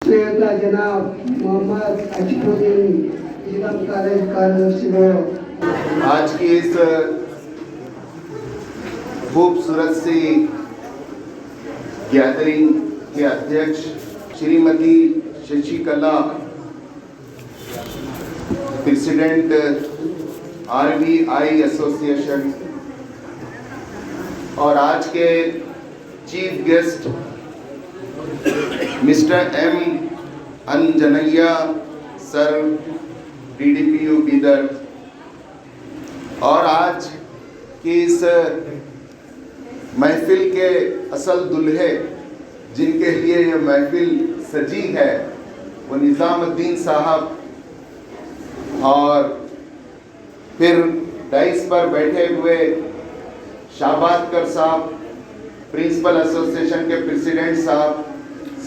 श्रीयुता जनाब मोहम्मद अशफुद्दीन निजाम कॉलेज कार्यदर्शी को आज की इस खूबसूरत सी गैदरिंग के अध्यक्ष Shrimati Shashikala, president RVI association, और आज के chief guest mister M Anjanaiah sir, DDPU Bidar, और आज की इस महफिल के असल दुल्हे जिनके लिए ये महफिल सजी है वो निज़ामुद्दीन साहब, और फिर डाइस पर बैठे हुए शाहबादकर साहब, प्रिंसिपल एसोसिएशन के प्रेसिडेंट साहब,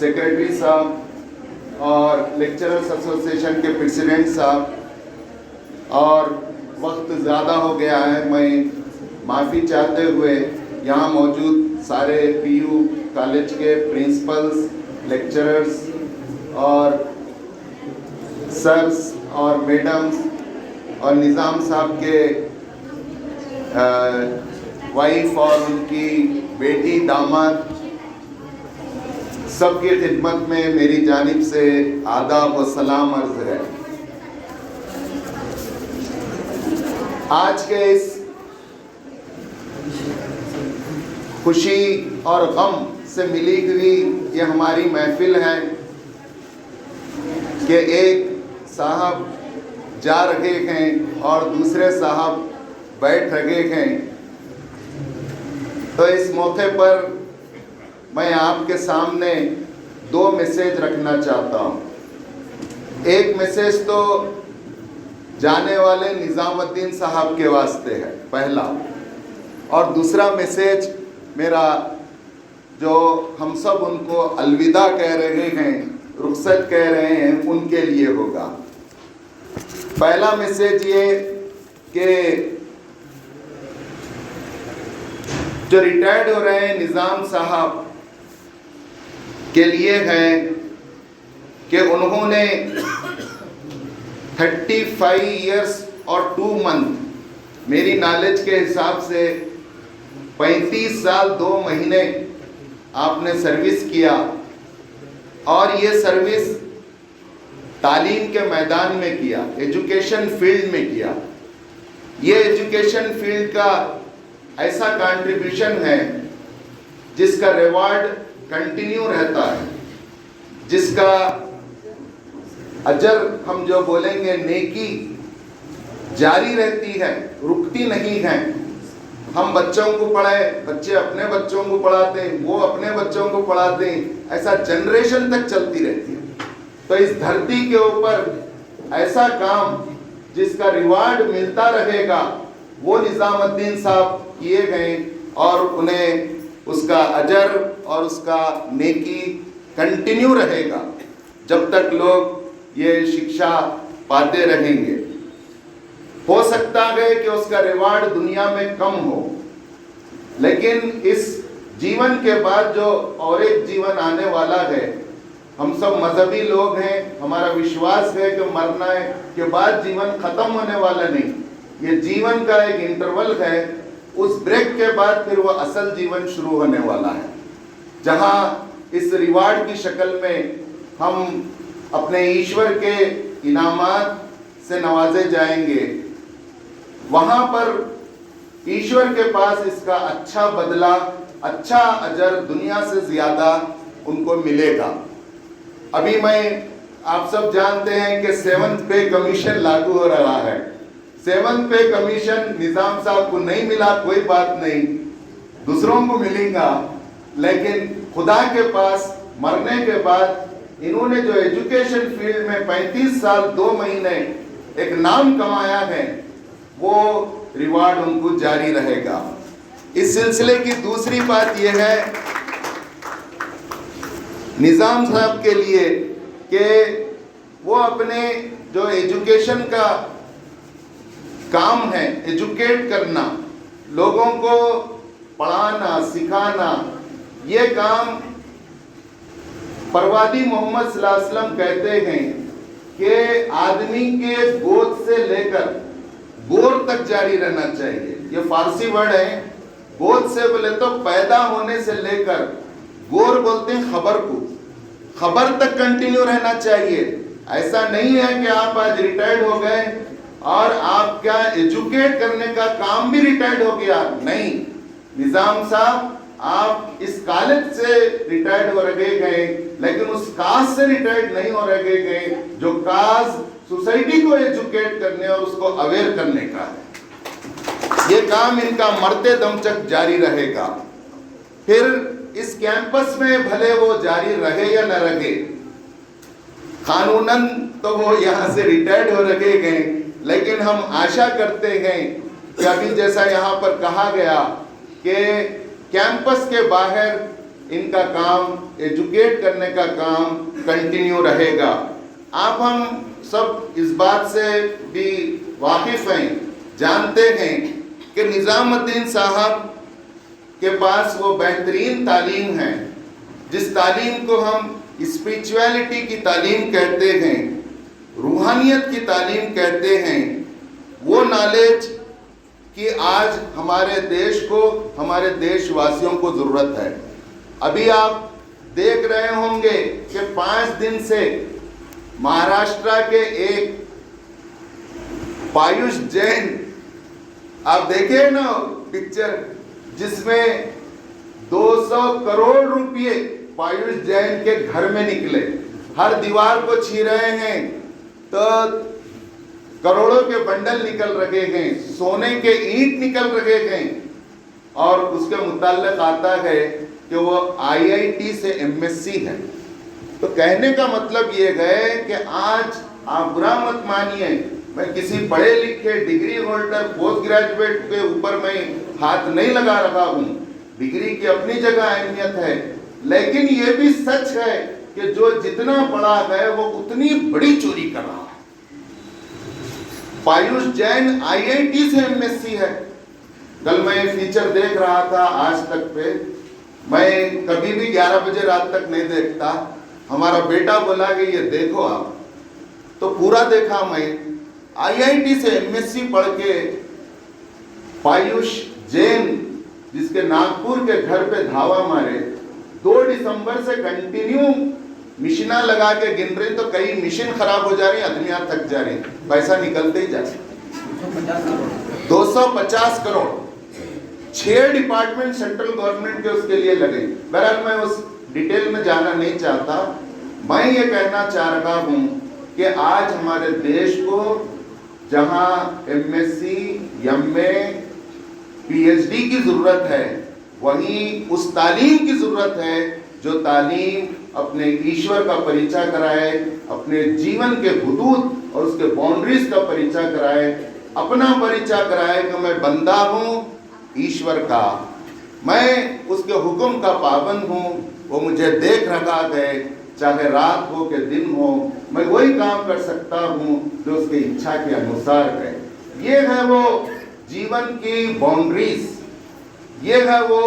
सेक्रेटरी साहब, और लेक्चरर्स एसोसिएशन के प्रेसिडेंट साहब। और वक्त ज़्यादा हो गया है, मैं माफ़ी चाहते हुए यहाँ मौजूद सारे PU कॉलेज के प्रिंसिपल्स, लेक्चरर्स और सर्स और मैडम्स और निज़ाम साहब के वाइफ और उनकी बेटी, दामाद, सबकी खिदमत में मेरी जानिब से आदाब व सलाम अर्ज है। आज के इस खुशी और गम से मिली हुई ये हमारी महफिल है कि एक साहब जा रहे हैं और दूसरे साहब बैठ रहे हैं। तो इस मौके पर मैं आपके सामने दो मैसेज रखना चाहता हूँ। एक मैसेज तो जाने वाले निज़ामुद्दीन साहब के वास्ते है पहला, और दूसरा मैसेज मेरा जो हम सब उनको अलविदा कह रहे हैं, रुखसत कह रहे हैं, उनके लिए होगा। पहला मैसेज ये कि जो रिटायर्ड हो रहे हैं निज़ाम साहब के लिए है कि उन्होंने 35 इयर्स और 2 मंथ, मेरी नॉलेज के हिसाब से 35 साल 2 महीने आपने सर्विस किया, और ये सर्विस तालीम के मैदान में किया, एजुकेशन फील्ड में किया। ये एजुकेशन फील्ड का ऐसा कंट्रीब्यूशन है जिसका रिवार्ड कंटिन्यू रहता है, जिसका अजर हम जो बोलेंगे नेकी जारी रहती है, रुकती नहीं है। हम बच्चों को पढ़ाए, बच्चे अपने बच्चों को पढ़ाते हैं, वो अपने बच्चों को पढ़ाते हैं, ऐसा जनरेशन तक चलती रहती है। तो इस धरती के ऊपर ऐसा काम जिसका रिवार्ड मिलता रहेगा वो निज़ामुद्दीन साहब किए गए, और उन्हें उसका अजर और उसका नेकी कंटिन्यू रहेगा जब तक लोग ये शिक्षा पाते रहेंगे। हो सकता है कि उसका रिवार्ड दुनिया में कम हो, लेकिन इस जीवन के बाद जो और एक जीवन आने वाला है, हम सब मजहबी लोग हैं, हमारा विश्वास है कि मरना के बाद जीवन खत्म होने वाला नहीं, ये जीवन का एक इंटरवल है। उस ब्रेक के बाद फिर वो असल जीवन शुरू होने वाला है, जहाँ इस रिवार्ड की शक्ल में हम अपने ईश्वर के इनामात से नवाजे जाएंगे। वहाँ पर ईश्वर के पास इसका अच्छा बदला, अच्छा अजर दुनिया से ज़्यादा उनको मिलेगा। अभी मैं, आप सब जानते हैं कि 7th पे कमीशन लागू हो रहा है। 7th पे कमीशन निज़ाम साहब को नहीं मिला, कोई बात नहीं, दूसरों को मिलेगा, लेकिन खुदा के पास मरने के बाद इन्होंने जो एजुकेशन फील्ड में 35 साल 2 महीने एक नाम कमाया है, वो रिवार्ड उनको जारी रहेगा। इस सिलसिले की दूसरी बात यह है निज़ाम साहब के लिए कि वो अपने जो एजुकेशन का काम है, एजुकेट करना, लोगों को पढ़ाना, सिखाना, ये काम परवादी मोहम्मद सल्लल्लाहु अलैहि वसल्लम कहते हैं कि आदमी के गोद से लेकर गोर तक जारी रहना चाहिए। ये फारसी वर्ड है। गोद से बोले तो पैदा होने से लेकर, गोर बोलते हैं खबर को, खबर तक कंटिन्यू रहना चाहिए। ऐसा नहीं है कि आप आज रिटायर्ड हो गए और आपका एजुकेट करने का काम भी रिटायर्ड हो गया। नहीं, निजाम साहब आप इस कॉलेज से रिटायर्ड हो रहे गए, लेकिन उस काज से रिटायर्ड नहीं हो रहे गए जो काज सोसाइटी को एजुकेट करने और उसको अवेयर करने का है। ये काम इनका मरते दम तक जारी रहेगा। फिर इस कैंपस में भले वो जारी रहे या न रहे, कानूनन तो वो यहाँ से रिटायर्ड हो रहे गए, लेकिन हम आशा करते हैं कि अभी जैसा यहाँ पर कहा गया कि कैंपस के बाहर इनका काम एजुकेट करने का काम कंटिन्यू रहेगा। आप हम सब इस बात से भी वाकिफ हैं, जानते हैं कि निजामुद्दीन साहब के पास वो बेहतरीन तालीम है, जिस तालीम को हम स्पिरिचुअलिटी की तालीम कहते हैं, रूहानियत की तालीम कहते हैं। वो नॉलेज कि आज हमारे देश को, हमारे देशवासियों को ज़रूरत है। अभी आप देख रहे होंगे कि 5 दिन से महाराष्ट्र के एक पायुष जैन, आप देखे ना पिक्चर, जिसमें 200 करोड़ रुपए पायुष जैन के घर में निकले, हर दीवार को छी रहे हैं तो करोड़ों के बंडल निकल रखे गए, सोने के ईंट निकल रखे गए। और उसके मुताल्लिक आता है कि वो IIT से MSc है। तो कहने का मतलब ये है कि आज आप बुरा मत मानिए, मैं किसी पढ़े लिखे डिग्री होल्डर पोस्ट ग्रेजुएट के ऊपर मैं हाथ नहीं लगा रहा हूँ। डिग्री की अपनी जगह अहमियत है, लेकिन ये भी सच है कि जो जितना बड़ा है वो उतनी बड़ी चोरी कर रहा है। पायुष जैन IIT से MSc है। कल मैं फीचर देख रहा था आज तक पे, मैं कभी भी 11 बजे रात तक नहीं देखता। हमारा बेटा बोला कि ये देखो आप, तो पूरा देखा मैं। IIT से MSc पढ़ के पायुष जैन, जिसके नागपुर के घर पे धावा मारे, 2 दिसंबर से कंटिन्यू मिशना लगा के गिन रहे, तो कई मिशन खराब हो जा रही, आदमियां थक जा रही, पैसा निकलते ही जा रहे। 250 करोड़ 6 डिपार्टमेंट सेंट्रल गवर्नमेंट के उसके लिए लगे। बहरहाल मैं उस डिटेल में जाना नहीं चाहता। मैं ये कहना चाह रहा हूँ कि आज हमारे देश को जहाँ MSc, MA, PhD की जरूरत है, वहीं उस तालीम की जरूरत है जो तालीम अपने ईश्वर का परिचय कराए, अपने जीवन के हुदूद और उसके बाउंड्रीज का परिचय कराए, अपना परिचय कराए कि मैं बंदा हूँ ईश्वर का, मैं उसके हुक्म का पाबंद हूँ, वो मुझे देख रखा है, चाहे रात हो के दिन हो, मैं वही काम कर सकता हूँ जो उसकी इच्छा के अनुसार है। ये है वो जीवन की बाउंड्रीज, ये है वो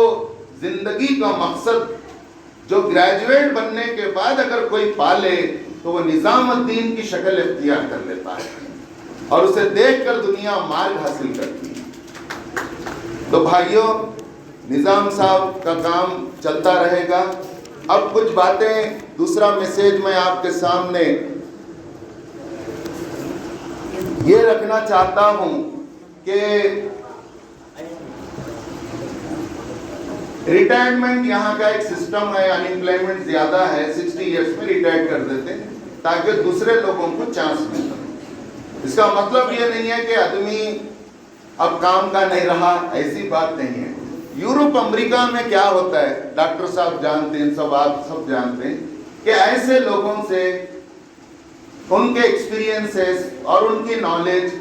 जिंदगी का मकसद जो ग्रेजुएट बनने के बाद अगर कोई पाले तो वो निजामुद्दीन की शक्ल इख्तियार कर लेता है और उसे देखकर दुनिया मार्ग हासिल करती है। तो भाइयों, निजाम साहब का काम चलता रहेगा। अब कुछ बातें, दूसरा मैसेज मैं आपके सामने ये रखना चाहता हूं कि रिटायरमेंट यहाँ का एक सिस्टम है, अनएम्प्लॉयमेंट ज्यादा है, 60 इयर्स में रिटायर कर देते हैं ताकि दूसरे लोगों को चांस मिले। इसका मतलब ये नहीं है कि आदमी अब काम का नहीं रहा, ऐसी बात नहीं है। यूरोप अमेरिका में क्या होता है, डॉक्टर साहब जानते हैं, सब आप सब जानते हैं कि ऐसे लोगों से उनके एक्सपीरियंसेस और उनकी नॉलेज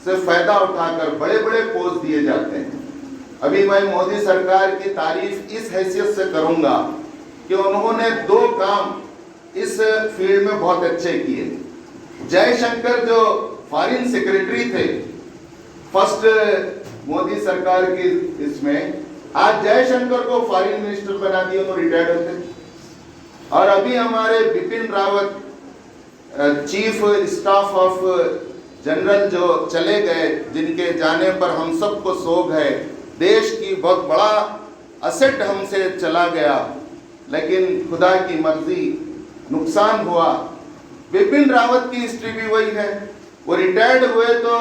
से फायदा उठाकर बड़े बड़े पोस्ट दिए जाते हैं। अभी मैं मोदी सरकार की तारीफ इस हैसियत से करूंगा कि उन्होंने 2 काम इस फील्ड में बहुत अच्छे किए। जयशंकर जो फॉरेन सेक्रेटरी थे फर्स्ट मोदी सरकार की इसमें, आज जयशंकर को फॉरेन मिनिस्टर बना दिया तो रिटायर्ड होते। और अभी हमारे Bipin Rawat chief staff of general जो चले गए, जिनके जाने पर हम सबको सोग है, देश की बहुत बड़ा असेट हमसे चला गया, लेकिन खुदा की मर्जी नुकसान हुआ। बिपिन रावत की हिस्ट्री भी वही है। वो रिटायर्ड हुए तो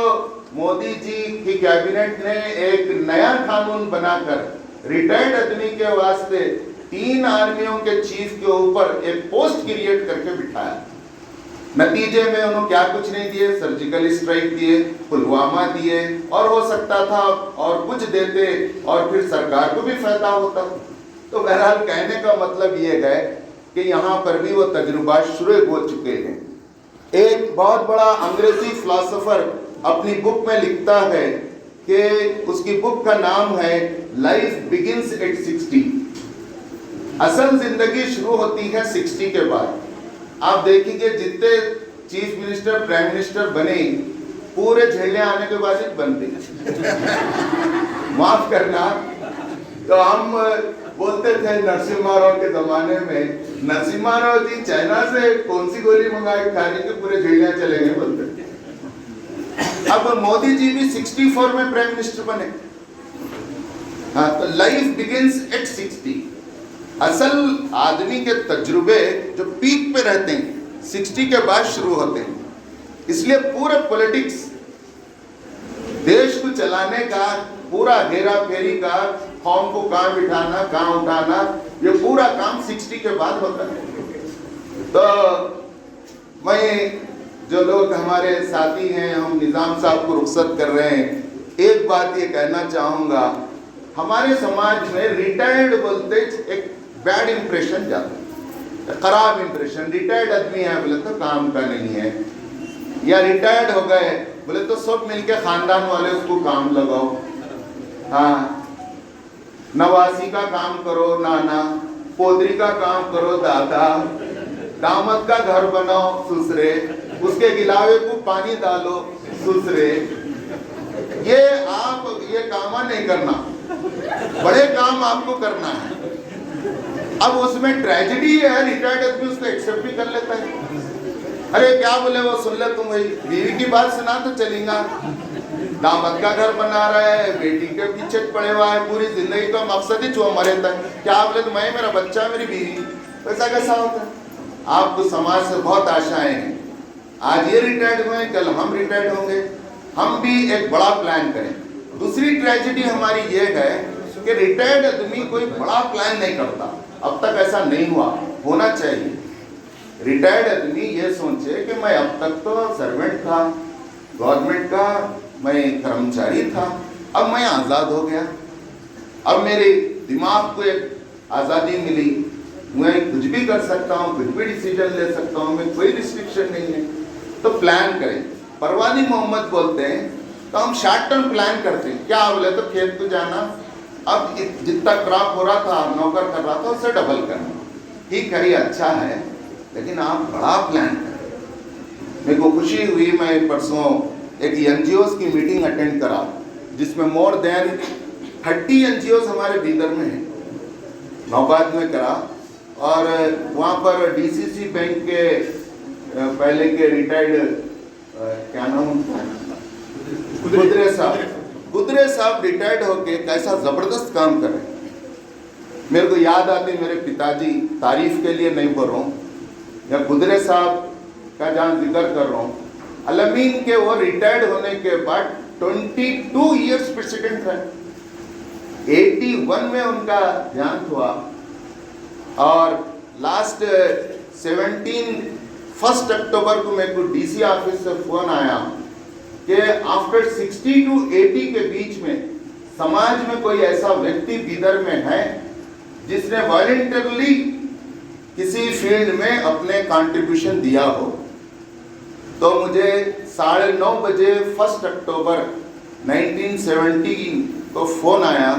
मोदी जी की कैबिनेट ने एक नया कानून बनाकर रिटायर्ड आदमी के वास्ते 3 आर्मियों के चीफ के ऊपर एक पोस्ट क्रिएट करके बिठाया। नतीजे में उन्होंने क्या कुछ नहीं दिए, सर्जिकल स्ट्राइक दिए, पुलवामा दिए, और हो सकता था और कुछ देते और फिर सरकार को भी फायदा होता। तो बहरहाल कहने का मतलब ये है कि यहाँ पर भी वो तजुर्बा शुरू हो चुके हैं। एक बहुत बड़ा अंग्रेजी फिलोसोफर अपनी बुक में लिखता है कि उसकी बुक का नाम है लाइफ बिगिंस एट 60। असल जिंदगी शुरू होती है 60 के बाद। आप देखिए जितने चीफ मिनिस्टर प्राइम मिनिस्टर बने पूरे झेले आने के बाद ही बनते माफ करना। तो हम बोलते थे नरसिम्हा राव के जमाने में, नरसिम्हा राव जी चाइना से कौन सी गोली मंगाई खाने के पूरे झेलियां चले गए बोलते। अब मोदी जी भी 64 में प्राइम मिनिस्टर बने। हाँ, तो लाइफ बिगिंस एट 60। असल आदमी के तजुर्बे जो पीक पे रहते हैं 60 के बाद शुरू होते हैं। इसलिए पूरे पॉलिटिक्स, देश को चलाने का पूरा हेरा फेरी का, कौन को कहाँ बिठाना, कहाँ उठाना, ये पूरा काम 60 के बाद होता है। तो मैं जो लोग हमारे साथी हैं, हम निजाम साहब को रुखसत कर रहे हैं, एक बात ये कहना चाहूँगा, हमारे समाज में रिटायर्ड बोलते एक बैड इंप्रेशन जाता है, खराब इंप्रेशन। रिटायर्ड आदमी है बोले तो काम का नहीं है, या रिटायर्ड हो गए बोले तो सब मिलके खानदान वाले उसको काम लगाओ। हाँ, नवासी का काम करो नाना, पोतरी का काम करो दादा, दामद का घर बनाओ ससुरे, उसके गिलावे को पानी डालो ससुरे। ये आप ये काम नहीं करना, बड़े काम आपको करना है। अब उसमें ट्रेजेडी है, रिटायर्ड आदमी उसको एक्सेप्ट भी कर लेता है। अरे क्या बोले वो सुन ले तुम, भाई बीवी की बात सुना तो चलेगा। दामद का घर बना रहा है, बेटी के पीछे पड़े हुआ है, पूरी जिंदगी का मकसद ही छुआ मरे तक। क्या बोले तो मैं, मेरा बच्चा, मेरी बीवी, वैसा कैसा होता है? आपको समाज से बहुत आशाएं हैं। आज ये रिटायर्ड हुए, कल हम रिटायर्ड होंगे। हम भी एक बड़ा प्लान करें। दूसरी ट्रेजेडी हमारी ये है कि रिटायर्ड आदमी कोई बड़ा प्लान नहीं करता। अब तक ऐसा नहीं हुआ, होना चाहिए। रिटायर्ड आदमी ये सोचे कि मैं अब तक तो सर्वेंट था, गवर्नमेंट का मैं कर्मचारी था, अब मैं आज़ाद हो गया, अब मेरे दिमाग को एक आज़ादी मिली, मैं कुछ भी कर सकता हूँ, कुछ भी डिसीजन ले सकता हूँ, मैं कोई रिस्ट्रिक्शन नहीं है। तो प्लान करें। परवानी मोहम्मद बोलते हैं तो हम शॉर्ट टर्म प्लान करते हैं। क्या बोले तो खेत को जाना, अब जितना क्रॉप हो रहा था, नौकर कर रहा था, उससे डबल करना। ठीक है, ये अच्छा है, लेकिन आप बड़ा प्लान करें। मेरे को खुशी हुई, मैं परसों एक NGOs की मीटिंग अटेंड करा, जिसमें मोर देन 30 NGOs हमारे बीदर में हैं, नौबाद में करा। और वहाँ पर DCC बैंक के पहले के रिटायर्ड क्या नाम उनका, गुदरे साहब रिटायर्ड होके कैसा जबरदस्त काम कर रहे हैं। मेरे को याद आते मेरे पिताजी, तारीफ के लिए नहीं बोल रहा हूँ, या गुदरे साहब का जहाँ जिक्र कर रहा हूँ, अलमीन के वो रिटायर्ड होने के बाद 22 इयर्स प्रेसिडेंट है। 81 में उनका देहांत हुआ और लास्ट 1 अक्टूबर को मेरे को DC ऑफिस से फोन आया कि आफ्टर 60 to 80 के बीच में समाज में कोई ऐसा व्यक्ति बीदर में है जिसने वॉलंटरली किसी फील्ड में अपने कंट्रीब्यूशन दिया हो। तो मुझे 9:30 बजे 1 अक्टूबर 1917 को फोन आया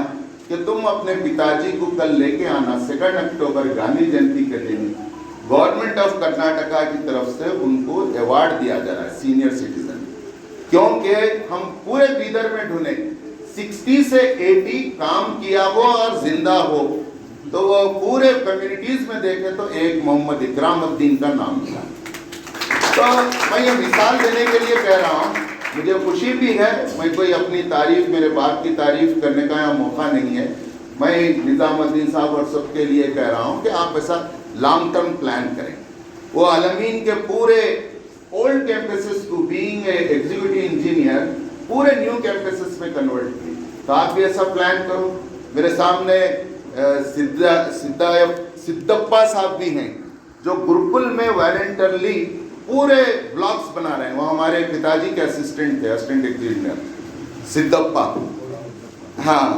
कि तुम अपने पिताजी को कल लेके आना, 2 अक्टूबर गांधी जयंती के दिन गवर्नमेंट ऑफ कर्नाटका की तरफ से उनको अवार्ड दिया जा रहा है सीनियर सिटीजन। क्योंकि हम पूरे बीदर में ढूंढे 60 से 80 काम किया हो और जिंदा हो, तो वो पूरे कम्युनिटीज़ में देखें तो एक मोहम्मद इकरामुद्दीन का नाम मिला। तो मैं ये मिसाल देने के लिए कह रहा हूँ, मुझे खुशी भी है, मैं कोई अपनी तारीफ, मेरे बाप की तारीफ करने का यहाँ मौका नहीं है। मैं निज़ामुद्दीन साहब और सबके लिए कह रहा हूँ कि आप ऐसा लॉन्ग टर्म प्लान करें। वो अलमीन के पूरे ओल्ड कैंपसेस को बीइंग एग्जीक्यूटिव इंजीनियर पूरे न्यू कैंपसेस में कन्वर्ट किए। तो आप भी ऐसा प्लान करो। मेरे सामने सिद्धप्पा साहब भी हैं जो गुरुकुल में वॉलंटरली पूरे ब्लॉक्स बना रहे हैं। वो हमारे पिताजी के असिस्टेंट थे, असिस्टेंट इंजीनियर सिद्धप्पा। हाँ,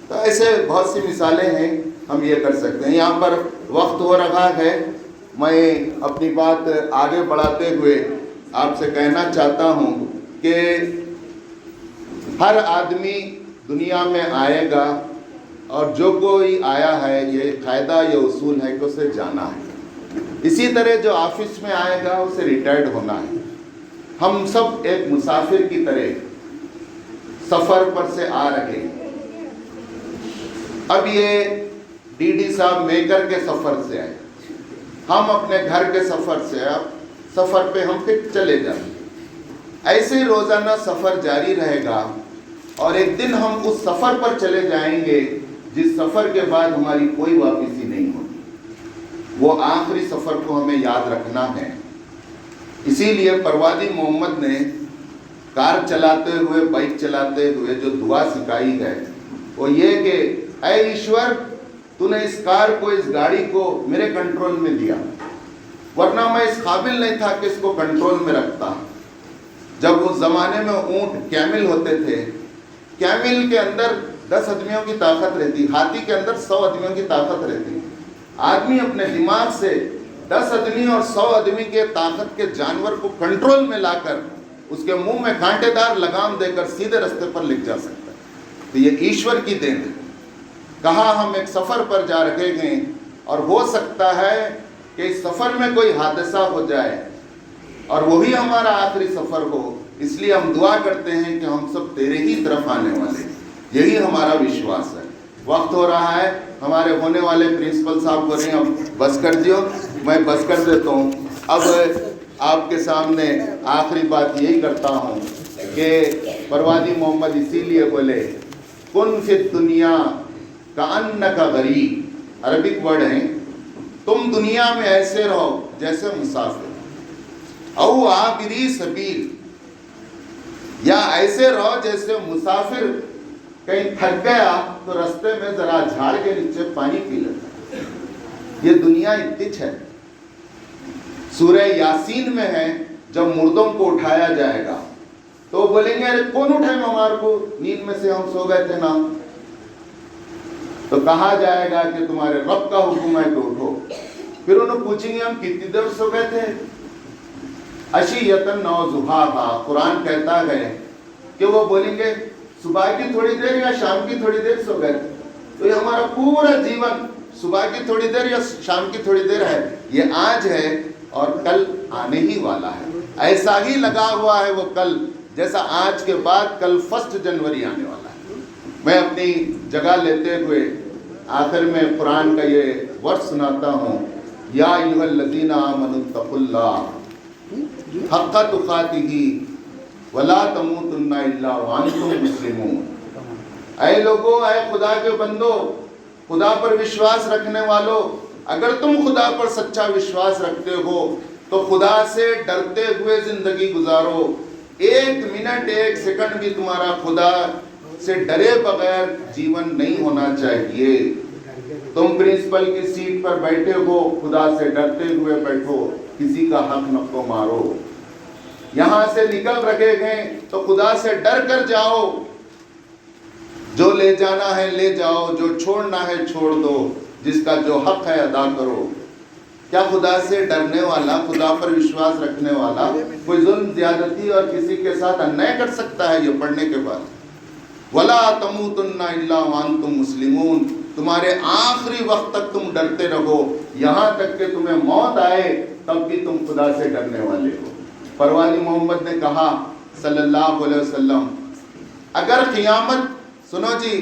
तो ऐसे बहुत सी मिसालें हैं, हम ये कर सकते हैं। यहाँ पर वक्त हो रहा है, मैं अपनी बात आगे बढ़ाते हुए आपसे कहना चाहता हूँ कि हर आदमी दुनिया में आएगा और जो कोई आया है ये कायदा ये उसूल है कि उसे जाना है। इसी तरह जो ऑफिस में आएगा उसे रिटायर्ड होना है। हम सब एक मुसाफिर की तरह सफ़र पर से आ रहे हैं। अब ये डीडी साहब मेकर के सफ़र से आए, हम अपने घर के सफ़र से, अब सफ़र पे हम फिर चले जाएंगे। ऐसे ही रोज़ाना सफ़र जारी रहेगा और एक दिन हम उस सफ़र पर चले जाएंगे जिस सफ़र के बाद हमारी कोई वापसी नहीं होगी। वो आखिरी सफ़र को हमें याद रखना है। इसीलिए परवादी मोहम्मद ने कार चलाते हुए, बाइक चलाते हुए जो दुआ सिखाई है वो ये कि ऐ ईश्वर, तूने इस कार को, इस गाड़ी को मेरे कंट्रोल में दिया, वरना मैं इस काबिल नहीं था कि इसको कंट्रोल में रखता। जब उस ज़माने में ऊँट कैमिल होते थे, कैमिल के अंदर 10 आदमियों की ताकत रहती, हाथी के अंदर 100 आदमियों की ताकत रहती। आदमी अपने दिमाग से 10 आदमी और 100 आदमी के ताकत के जानवर को कंट्रोल में लाकर उसके मुंह में कांटेदार लगाम देकर सीधे रास्ते पर ले जा सकता है। तो ये ईश्वर की देन है। कहा हम एक सफ़र पर जा रहे हैं और हो सकता है कि इस सफ़र में कोई हादसा हो जाए और वही हमारा आखिरी सफ़र हो। इसलिए हम दुआ करते हैं कि हम सब तेरे ही तरफ आने वाले हैं। यही हमारा विश्वास है। वक्त हो रहा है, हमारे होने वाले प्रिंसिपल साहब को नहीं, अब बस कर दियो, मैं बस कर देता हूँ। अब आपके सामने आखिरी बात यही करता हूँ कि परवादी मोहम्मद इसीलिए बोले कुन फिद दुनिया का अन्न का गरीब, अरबिक वर्ड है, तुम दुनिया में ऐसे रहो जैसे मुसाफिर, औ आबिरी सबील, या ऐसे रहो जैसे मुसाफिर कहीं थक गया तो रास्ते में जरा झाड़ के नीचे पानी पी लेता। ये दुनिया इतनी है। सूरह यासीन में है, जब मुर्दों को उठाया जाएगा तो बोलेंगे अरे कौन उठाए हमारे को, नींद में से हम सो गए थे ना। तो कहा जाएगा कि तुम्हारे रब का हुक्म है तो उठो। फिर उन्हें पूछेंगे हम कितनी देर सो गए थे। अशीयतन नौजुहाहा, कुरान कहता है कि वो बोलेंगे सुबह की थोड़ी देर या शाम की थोड़ी देर सो गए। तो ये हमारा पूरा जीवन सुबह की थोड़ी देर या शाम की थोड़ी देर है। ये आज है और कल आने ही वाला है। ऐसा ही लगा हुआ है वो कल, जैसा आज के बाद कल 1 जनवरी आने वाला है। मैं अपनी जगह लेते हुए आखिर में कुरान का ये वर्ष सुनाता हूँ, या अय्युहल्लज़ीना आमनु तक़ुल्लाह हक़्क़ तुक़ातिही वला तमूतुन्ना इल्ला व अंतुम मुस्लिमून। ऐ लोगों, ऐ खुदा के बंदो, खुदा पर विश्वास रखने वालों, अगर तुम खुदा पर सच्चा विश्वास रखते हो तो खुदा से डरते हुए जिंदगी गुजारो। 1 मिनट 1 सेकंड भी तुम्हारा खुदा से डरे बगैर जीवन नहीं होना चाहिए। तुम प्रिंसिपल की सीट पर बैठे हो, खुदा से डरते हुए बैठो, किसी का हक न मारो। यहां से निकल रखे हैं तो खुदा से डर कर जाओ। जो ले जाना है ले जाओ, जो छोड़ना है छोड़ दो, जिसका जो हक है अदा करो। क्या खुदा से डरने वाला, खुदा पर विश्वास रखने वाला कोई जुल्म, ज्यादती और किसी के साथ अन्याय कर सकता है? ये पढ़ने के बाद वला तमूतुन्ना इल्ला व अंतुम मुस्लिमून, तुम्हारे आखिरी वक्त तक तुम डरते रहो, यहाँ तक कि तुम्हें मौत आए तब भी तुम खुदा से डरने वाले हो। परवादी मोहम्मद ने कहा सल्लल्लाहु अलैहि वसल्लम, अगर क़ियामत, सुनो जी,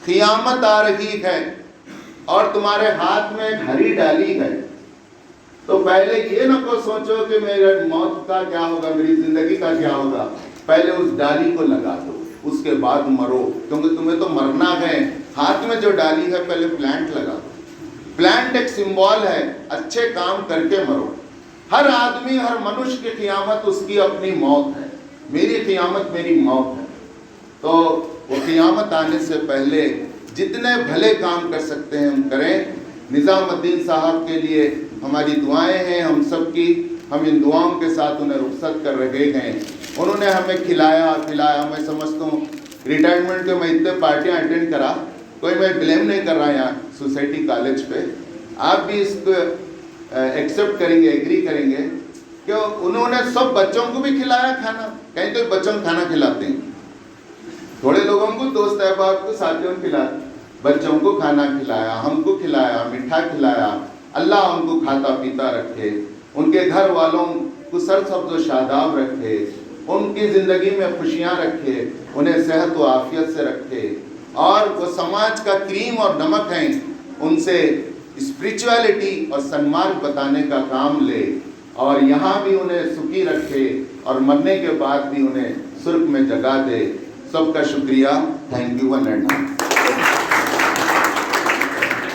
क़ियामत आ रही है और तुम्हारे हाथ में एक हरी डाली है, तो पहले ये न को सोचो कि मेरे मौत का क्या होगा, मेरी जिंदगी का क्या होगा। पहले उस डाली को लगा दो, उसके बाद मरो, क्योंकि तुम्हें तो मरना है। हाथ में जो डाली है पहले प्लांट लगा दो। प्लांट एक सिंबल है, अच्छे काम करके मरो। हर आदमी, हर मनुष्य की क़ियामत उसकी अपनी मौत है। मेरी क़ियामत मेरी मौत है। तो वो क़ियामत आने से पहले जितने भले काम कर सकते हैं हम करें। निज़ामुद्दीन साहब के लिए हमारी दुआएं हैं, हम सब की। हम इन दुआओं के साथ उन्हें रुखसत कर रहे हैं। उन्होंने हमें खिलाया पिलाया। मैं समझता हूँ रिटायरमेंट के मैं इतने पार्टियाँ अटेंड करा, कोई मैं ब्लेम नहीं कर रहा यहाँ सोसाइटी कॉलेज पे। आप भी इसको एक्सेप्ट करेंगे, एग्री करेंगे कि उन्होंने सब बच्चों को भी खिलाया खाना। कहीं तो बच्चों को खाना खिलाते हैं, थोड़े लोगों को दोस्त अहबाब को साथियों को खिला, बच्चों को खाना खिलाया, हमको खिलाया, मीठा खिलाया। अल्लाह उनको खाता पीता रखे, उनके घर वालों को सरसब्ज़ व शादाब रखे, उनकी ज़िंदगी में खुशियाँ रखे, उन्हें सेहत व आफियत से रखे। और वो समाज का क्रीम और नमक हैं, उनसे स्पिरिचुअलिटी और सन्मार्ग बताने का काम ले, और यहाँ भी उन्हें सुखी रखे और मरने के बाद भी उन्हें सुर्ग में जगा दे। सबका शुक्रिया। Thank you one and all.